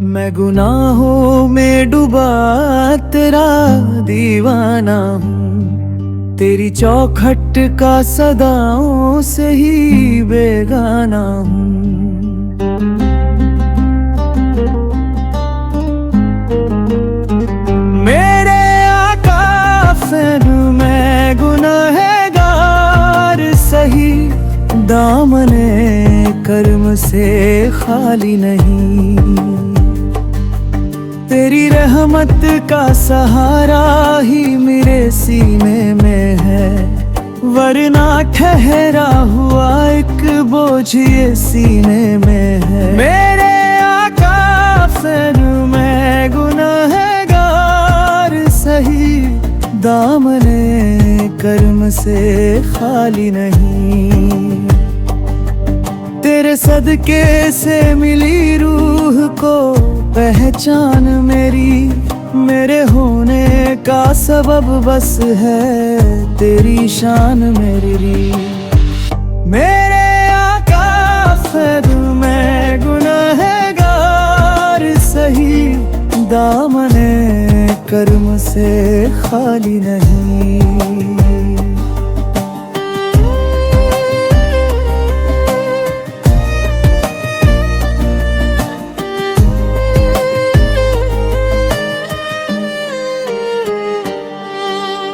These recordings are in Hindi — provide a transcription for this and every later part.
मैं गुनाहों में डूबा तेरा दीवाना हूँ, तेरी चौखट का सदाओं से ही बेगाना हूँ। मेरे आका फिर मैं गुनहगार सही, दामने कर्म से खाली नहीं। तेरी रहमत का सहारा ही मेरे सीने में है, वरना ठहरा हुआ एक बोझ ये सीने में है। मेरे आका फिर मैं गुनहगार सही, दामने कर्म से खाली नहीं। तेरे सदके से मिली रूह को पहचान मेरी, मेरे होने का सबब बस है तेरी शान मेरी। मेरे आका फिर मैं गुनहगार सही, दामने कर्म से खाली नहीं।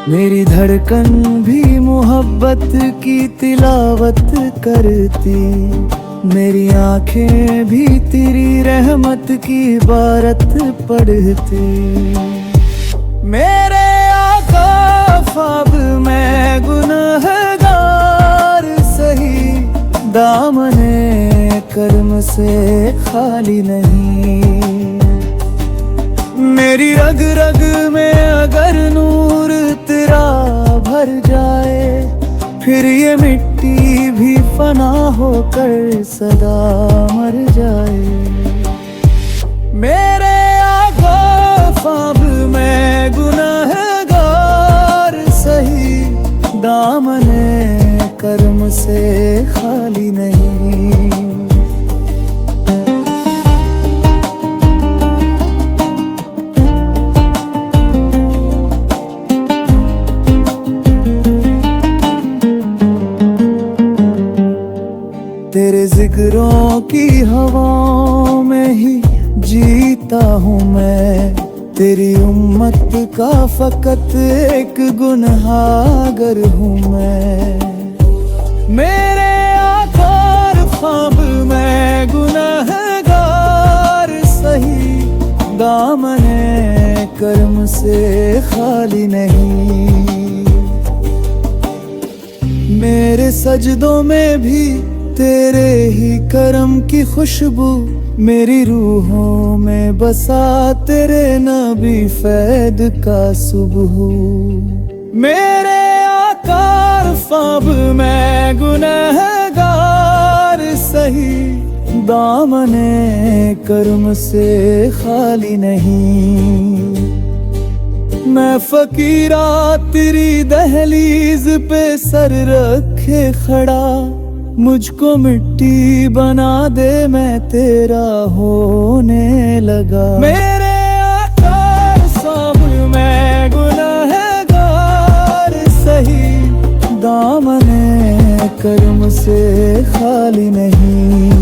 मेरी धड़कन भी मोहब्बत की तिलावत करती, मेरी आंखें भी तेरी रहमत की इबारत पढ़ती। मेरे आका ख्वाब मैं गुनहगार सही, दामने कर्म से खाली नहीं। मेरी रग रग में अगर नूर तेरा भर जाए, फिर ये मिट्टी भी फना होकर सदा मर जाए। मेरे आका ख्वाब मैं गुनहगार सही, दामने कर्म से खाली नहीं। तेरे जिक्रों की हवाओं में ही जीता हूँ मैं, तेरी उम्मत का फकत एक गुनहगार हूँ मैं। मेरे आका ख्वाब मैं गुनहगार सही, दामने कर्म से खाली नहीं। मेरे सजदों में भी तेरे ही करम की खुशबू, मेरी रूहों में बसा तेरे नबी फैद का सुबह। मेरे आका ख्वाब मैं गुनहगार सही, दामने कर्म से खाली नहीं। मैं फकीरा तेरी दहलीज पे सर रखे खड़ा, मुझको मिट्टी बना दे मैं तेरा होने लगा। मेरे आका सामने मैं गुनहगार सही, दामने कर्म से खाली नहीं।